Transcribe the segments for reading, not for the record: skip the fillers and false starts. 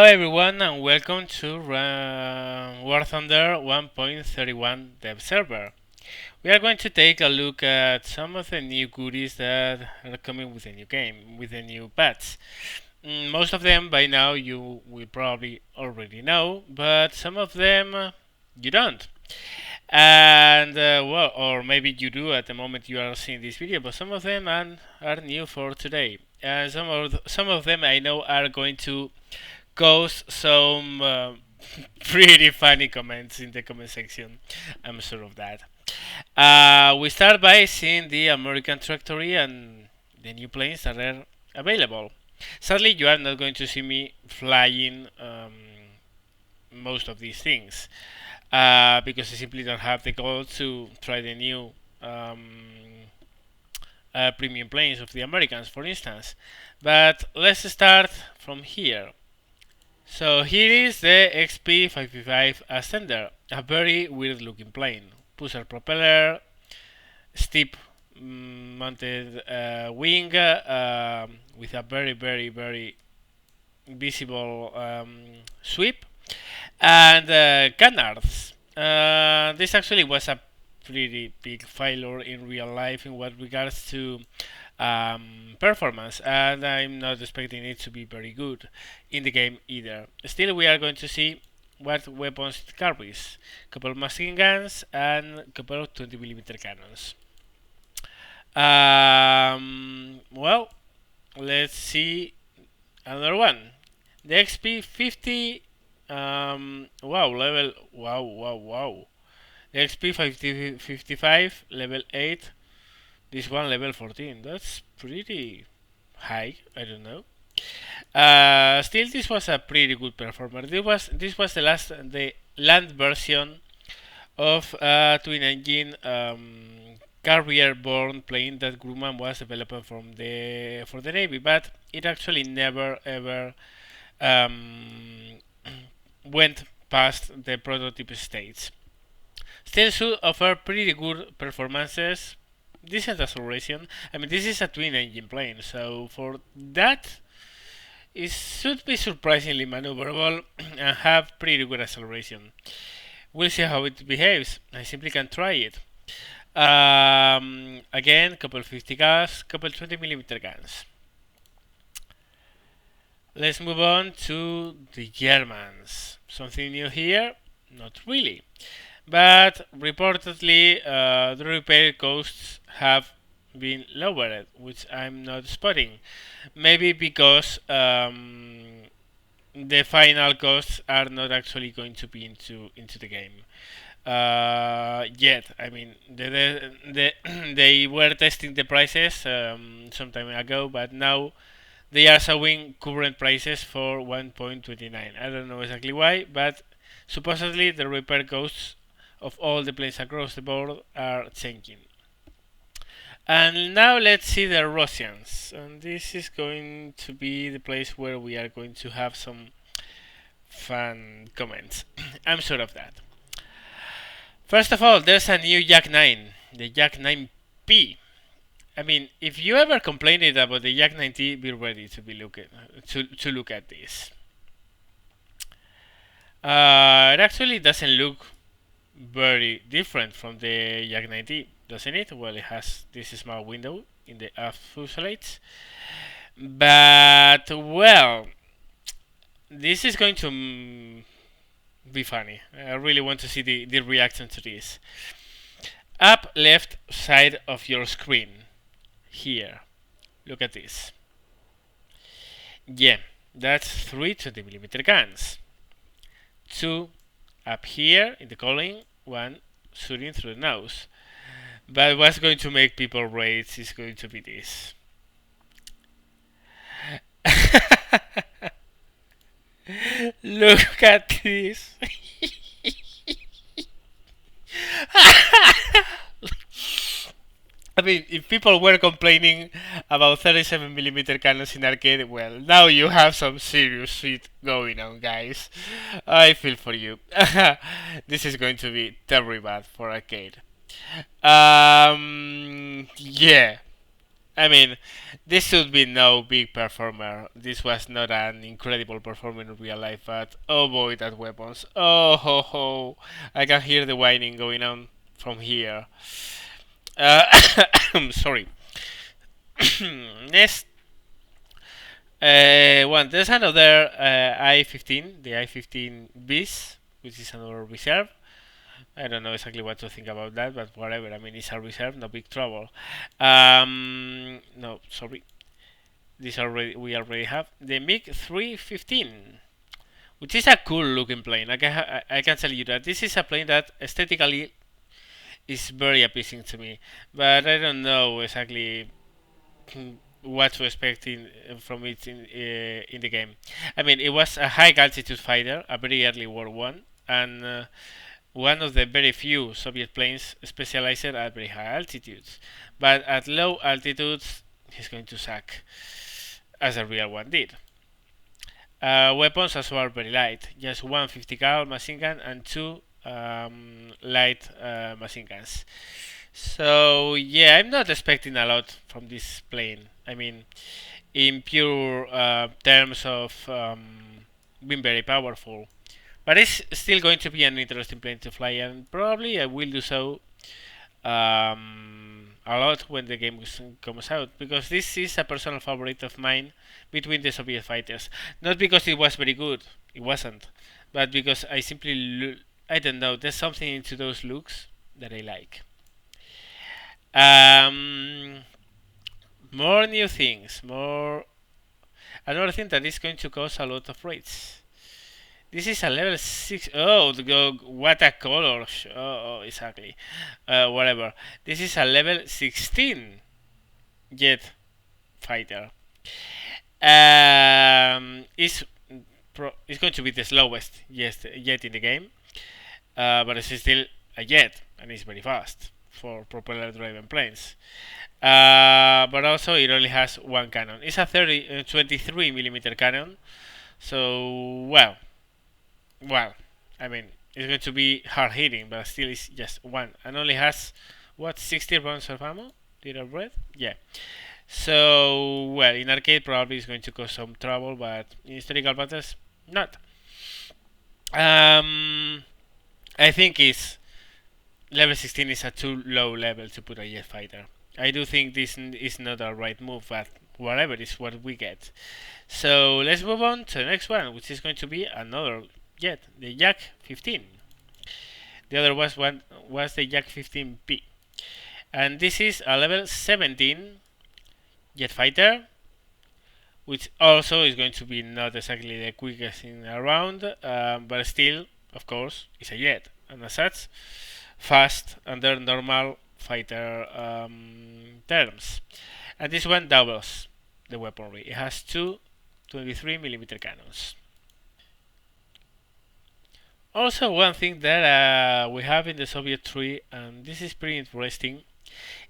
everyone and welcome to War Thunder 1.31 dev server. We are going to take a look at some of the new goodies that are coming with the new game, with the new patch. Most of them by now you will probably already know, but some of them you don't. And or maybe you do at the moment you are seeing this video, but some of them are new for today. And some of them I know are going to cause some pretty funny comments in the comment section. I'm sure of that. We start by seeing the American Tractory and the new planes that are available. Sadly, you are not going to see me flying most of these things because I simply don't have the gold to try the new premium planes of the Americans, for instance. But let's start from here. So here is the XP55 Ascender, a very weird looking plane. Pusher propeller, steep mounted wing with a very visible sweep, and canards. This actually was a pretty big failure in real life in what regards to performance, and I'm not expecting it to be very good in the game either. Still, we are going to see what weapons it carries: couple of machine guns and a couple of 20mm cannons. Well, let's see another one. The XP50. Wow. The XP55 level 8. This one level 14. That's pretty high. I don't know. Still, this was a pretty good performer. This was the land version of a twin engine carrier-borne plane that Grumman was developing for the Navy, but it actually never ever went past the prototype stage. Still should offer pretty good performances, decent acceleration. I mean, this is a twin engine plane, so for that it should be surprisingly maneuverable and have pretty good acceleration. We'll see how it behaves. I simply can try it. Again, couple 50 gas, couple 20mm guns. Let's move on to the Germans. Something new here? Not really. But reportedly, the repair costs have been lowered, which I'm not spotting. Maybe because the final costs are not actually going to be into the game yet. I mean, they were testing the prices some time ago, but now they are showing current prices for 1.29. I don't know exactly why, but supposedly the repair costs of all the planes across the board are changing. And now let's see the Russians. And this is going to be the place where we are going to have some fun comments. I'm sure of that. First of all, there's a new Yak 9, the Yak 9P. I mean, if you ever complained about the Yak 9T, be ready to look at this. It actually doesn't look very different from the Yak 9T, doesn't it? Well, it has this small window in the aft fuselage, but well, this is going to be funny. I really want to see the reaction to this. Up left side of your screen. Here. Look at this. Yeah, that's 3 20mm guns. 2 up here in the collar, 1 shooting through the nose. But what's going to make people rage is going to be this. Look at this. I mean, if people were complaining about 37mm cannons in arcade, well, now you have some serious shit going on, guys. I feel for you. This is going to be terribly bad for arcade. Yeah. I mean, this should be no big performer. This was not an incredible performer in real life, but oh boy, that weapons. Oh ho ho. I can hear the whining going on from here. Uh, I'm sorry. Next one, there's another I-15, the I-15 bis, which is another reserve. I don't know exactly what to think about that, but whatever. I mean, it's a reserve, no big trouble. No, sorry. This already we already have the MiG 315, which is a cool looking plane. I can tell you that this is a plane that aesthetically is very appealing to me, but I don't know exactly what to expect from it in the game. I mean, it was a high altitude fighter, a very early World One, and one of the very few Soviet planes specialized at very high altitudes. But at low altitudes, he's going to suck, as a real one did. Weapons as well very light, just one 50 cal machine gun and two light machine guns. So yeah, I'm not expecting a lot from this plane. I mean, in pure terms of being very powerful, but it's still going to be an interesting plane to fly, and probably I will do so a lot when the game comes out, because this is a personal favorite of mine between the Soviet fighters. Not because it was very good, it wasn't, but because I simply, I don't know, there's something into those looks that I like. Um, More new things, more. Another thing that is going to cause a lot of rates. This is a level 6. Oh, what a color. Oh, exactly. Whatever. This is a level 16 jet fighter. It's, it's going to be the slowest jet in the game, but it's still a jet and it's very fast for propeller driven planes. But also it only has one cannon. It's a 23 millimeter cannon. So well, I mean, it's going to be hard hitting, but still it's just one and only has what 60 rounds of ammo. Did I read? Yeah. So well, in arcade probably it's going to cause some trouble, but in historical battles, not. I think it's level 16 is a too low level to put a jet fighter. I do think this is not a right move, but whatever is what we get. So let's move on to the next one, which is going to be another jet, the Yak 15. The other was the Yak 15P, and this is a level 17 jet fighter, which also is going to be not exactly the quickest thing around, but still, of course, is a jet, and as such, fast under normal fighter terms. And this one doubles the weaponry. It has two 23mm cannons. Also, one thing that we have in the Soviet 3, and this is pretty interesting,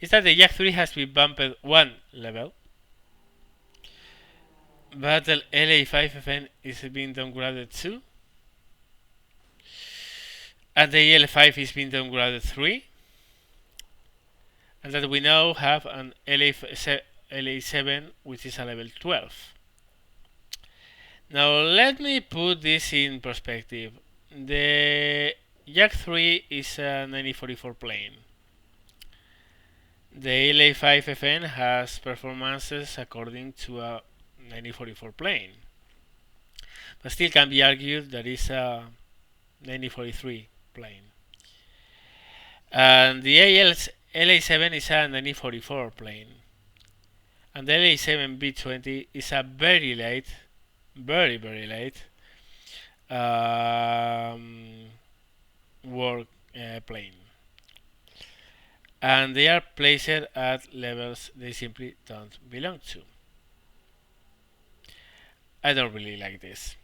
is that the Yak 3 has been bumped one level, but the LA5FN is being downgraded 2, and the EL5 is being downgraded 3, and that we now have an LA7 which is a level 12. Now let me put this in perspective. The Yak 3 is a 9044 plane. The LA5FN has performances according to a 9044 plane, but still can be argued that it's a 9043 plane. And the LA7 is a 9044 plane, and the LA7B20 is a very late, very late work plane, and they are placed at levels they simply don't belong to. I don't really like this.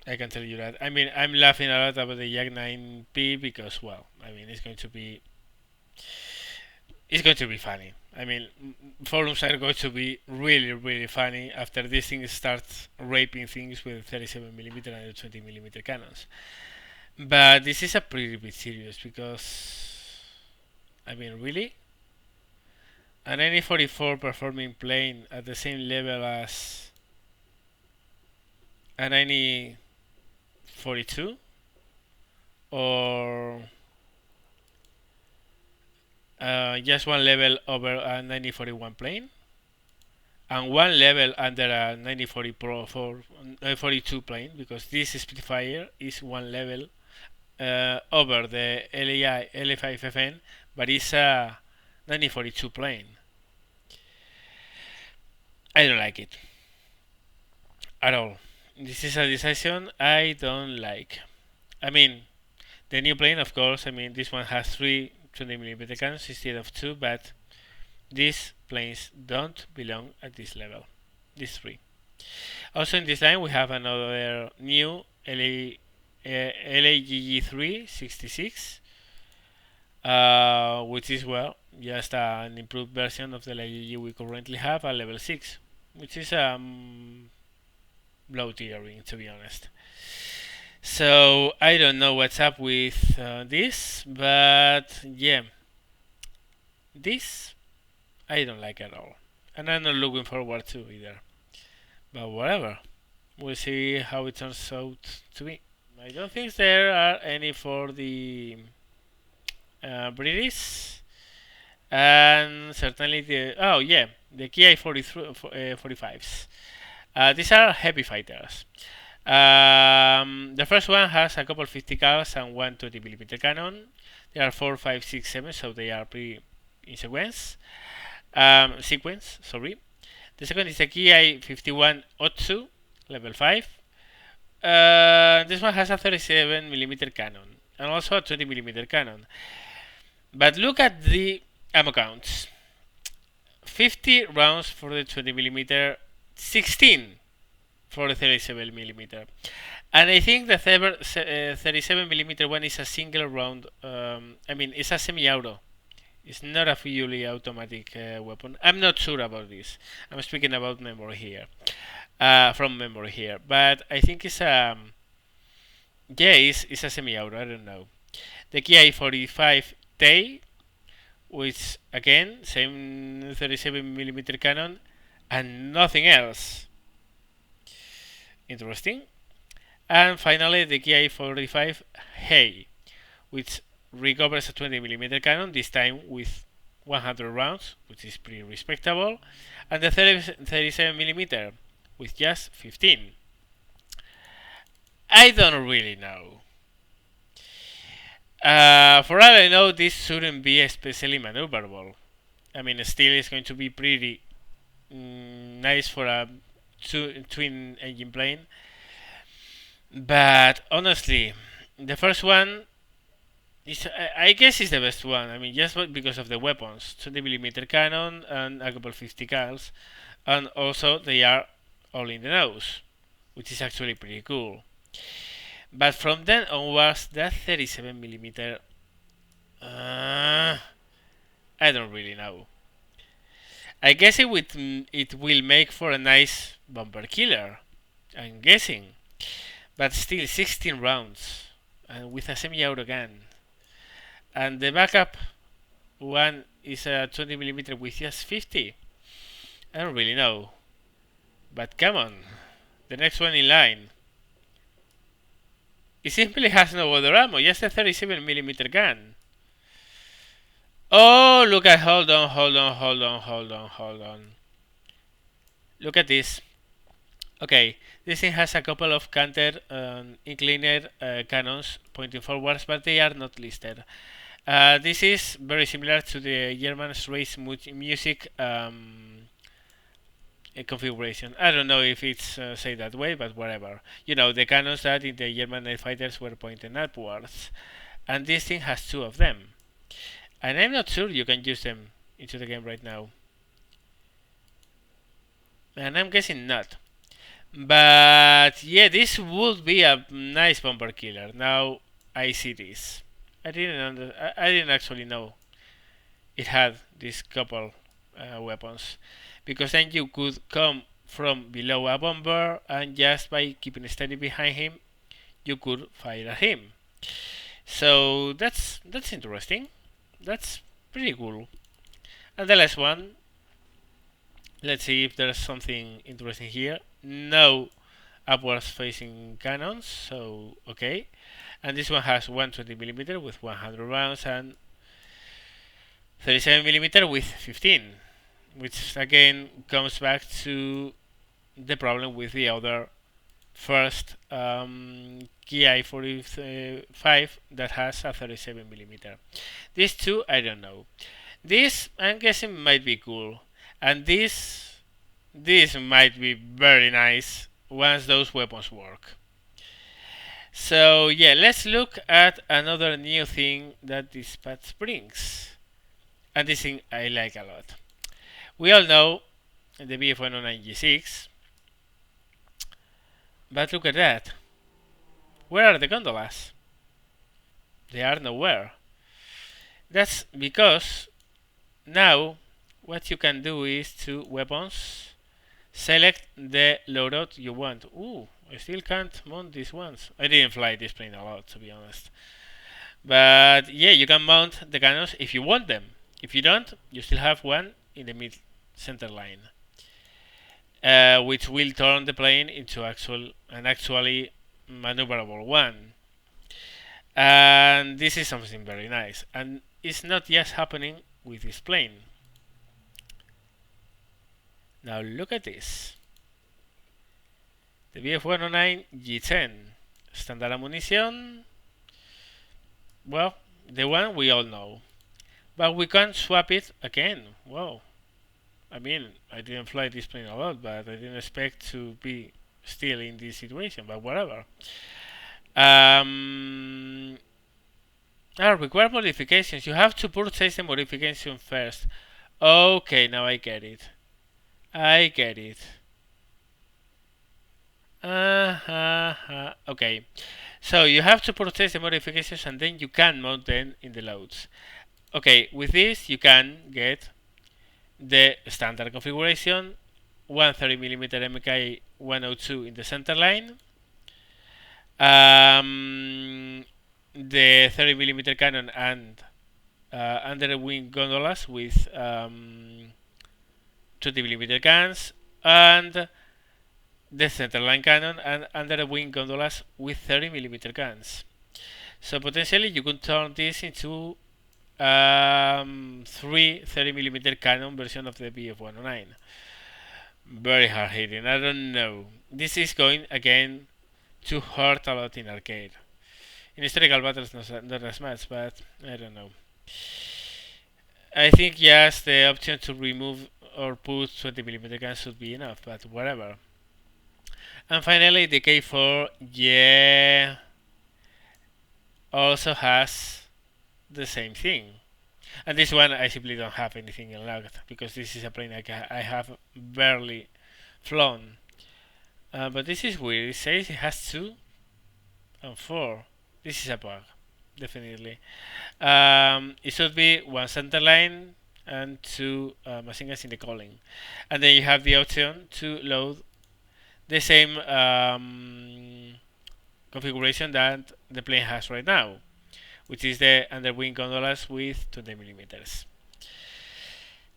I can tell you that. I mean, I'm laughing a lot about the Yak 9P because, well, I mean, it's going to be funny. I mean, forums are going to be really funny after this thing starts raping things with 37mm and 20mm cannons. But this is a pretty bit serious because, I mean, really? an NE44 performing plane at the same level as an NE42, or just one level over a 9041 plane and one level under a 9040 Pro 42 plane, because this Spitfire is one level over the LAI LA5FN, but it's a 9042 plane. I don't like it at all. This is a decision I don't like. I mean, the new plane, of course, I mean, this one has 3 20mm cannons instead of 2, but these planes don't belong at this level, these 3. Also in this line we have another new LAGG3 66, which is, well, just an improved version of the LAGG we currently have at level 6, which is low tiering, to be honest. So I don't know what's up with this, but yeah, this I don't like at all, and I'm not looking forward to either. But whatever, we'll see how it turns out to be. I don't think there are any for the British, and certainly the Ki 45s. These are heavy fighters. The first one has a couple 50 cals and one 20mm cannon. There are 4, 5, 6, 7, so they are pretty in sequence. Sorry. The second is the Ki 51 Otsu, level 5. This one has a 37mm cannon and also a 20mm cannon. But look at the ammo counts. 50 rounds for the 20mm, 16 for the 37mm. And I think the 37mm one is a single round, I mean, it's a semi-auto. It's not a fully automatic weapon. I'm not sure about this. I'm speaking about memory here, from memory here. But I think it's a, it's a semi-auto. I don't know. The Ki 45 Tay, which again same 37mm cannon and nothing else. Interesting. And finally the Ki 45 Hey, which recovers a 20mm cannon, this time with 100 rounds, which is pretty respectable, and the 37mm with just 15. I don't really know. For all I know, this shouldn't be especially maneuverable. I mean, still it's going to be pretty nice for a twin engine plane, but honestly, the first one is, I guess, is the best one. I mean, just because of the weapons, 20mm cannon and a couple 50 cals, and also they are all in the nose, which is actually pretty cool. But from then onwards, that 37mm, I don't really know. I guess it will make for a nice bomber killer, I'm guessing. But still, 16 rounds, and with a semi-auto gun. And the backup one is a 20mm with just 50. I don't really know. But come on, the next one in line. It simply has no other ammo, just a 37mm gun. Oh, look at, hold on. Look at this. Okay, this thing has a couple of counter inclined cannons pointing forwards, but they are not listed. This is very similar to the German race music configuration. I don't know if it's said that way, but whatever. You know, the cannons that in the German night fighters were pointing upwards, and this thing has 2 of them. And I'm not sure you can use them into the game right now. And I'm guessing not. But yeah, this would be a nice bomber killer. Now I see this. I didn't actually know it had this couple weapons, because then you could come from below a bomber and just by keeping steady behind him, you could fire at him. So that's interesting. That's pretty cool. And the last one, let's see if there's something interesting here. No upwards facing cannons, so okay. And this one has 120mm with 100 rounds and 37mm with 15, which again comes back to the problem with the other first Ki 45 that has a 37mm. These two, I don't know. This, I'm guessing, might be cool, and this might be very nice once those weapons work. So yeah, let's look at another new thing that this patch brings, and this thing I like a lot. We all know the BF109 G6, but look at that. Where are the gondolas? They are nowhere. That's because now what you can do is to weapons, select the loadout you want. Ooh, I still can't mount these ones. I didn't fly this plane a lot, to be honest. But yeah, you can mount the cannons if you want them. If you don't, you still have one in the mid center line, which will turn the plane into actually maneuverable one. And this is something very nice. And it's not just happening with this plane. Now look at this. The BF109 G10 standard ammunition. Well, the one we all know. But we can swap it again. Wow. I mean, I didn't fly this plane a lot, but I didn't expect to be still in this situation, but whatever. Require modifications. You have to purchase the modification first. Okay, now I get it. I get it. Okay. So you have to purchase the modifications and then you can mount them in the loads. Okay, with this you can get the standard configuration, 130mm MK 102 in the center line, the 30mm cannon and under wing gondolas with 20mm guns, and the centerline cannon and under wing gondolas with 30mm guns. So potentially you could turn this into 3 30mm cannon version of the BF109. Very hard hitting, I don't know. This is going again to hurt a lot in arcade. In historical battles not as much, but I don't know. I think yes, the option to remove or put 20mm guns should be enough, but whatever. And finally, the K4, yeah, also has the same thing. And this one I simply don't have anything unlocked because this is a plane I have barely flown. But this is weird. It says it has 2 and 4. This is a bug, definitely. It should be 1 center line and 2 machine guns in the calling. And then you have the option to load the same configuration that the plane has right now, which is the underwing gondolas with 20mm.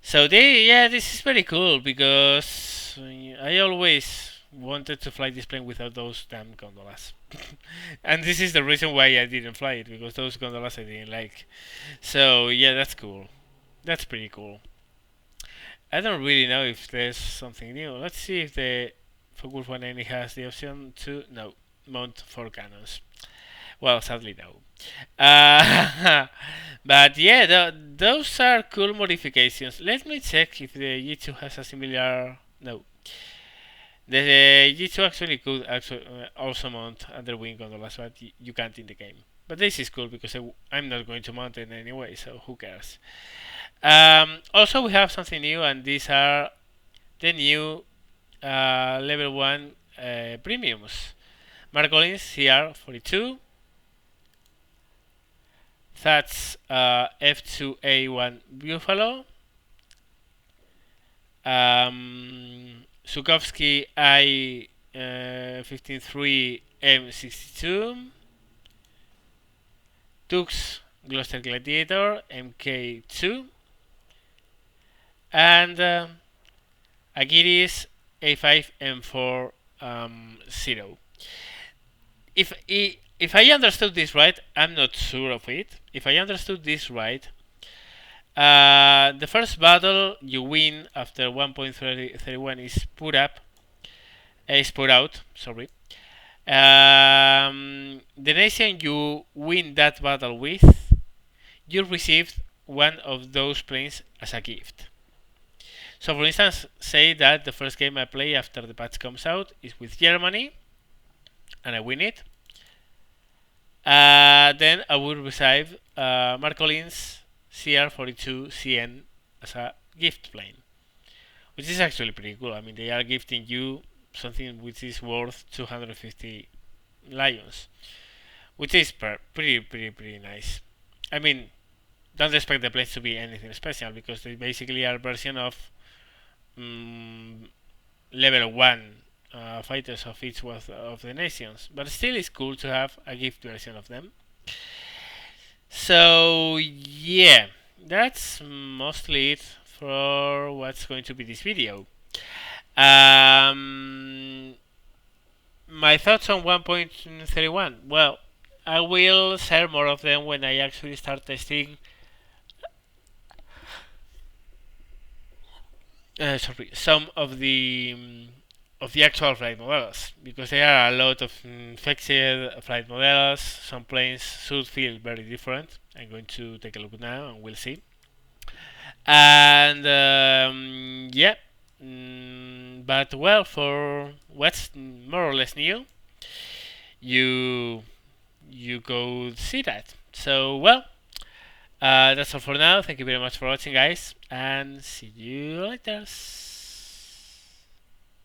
So this is very cool because I always wanted to fly this plane without those damn gondolas. And this is the reason why I didn't fly it, because those gondolas I didn't like. So yeah, that's cool. That's pretty cool. I don't really know if there's something new. Let's see if the Focus 190 has the option to mount 4 cannons. Well, sadly no. But yeah, those are cool modifications. Let me check if the G2 has a similar. No. The G2 actually could also mount underwing gondolas, but you can't in the game. But this is cool because I'm not going to mount it anyway, so who cares? Also, we have something new, and these are the new level 1 premiums. Marcolins CR42. That's F2A1 Buffalo. Sukovsky I-153 M62. Tux Gloucester Gladiator MK2. and Agiris a5 m4 0. If I understood this right, I'm not sure of it. If I understood this right, the first battle you win after 1.31 is put out. Sorry. The nation you win that battle with, you received one of those planes as a gift. So, for instance, say that the first game I play after the patch comes out is with Germany, and I win it. Then I will receive Marcolin's CR42CN as a gift plane, which is actually pretty cool. I mean, they are gifting you something which is worth 250 lions, which is pretty nice. I mean, don't expect the planes to be anything special because they basically are a version of level 1 fighters of each one of the nations, but still it's cool to have a gift version of them. So yeah, that's mostly it for what's going to be this video. My thoughts on 1.31. Well, I will share more of them when I actually start testing some of the actual flight models, because there are a lot of fixed flight models. Some planes should feel very different. I'm going to take a look now and we'll see. And yeah, but well, for what's more or less new, you go see that. So well, that's all for now. Thank you very much for watching, guys, and see you later.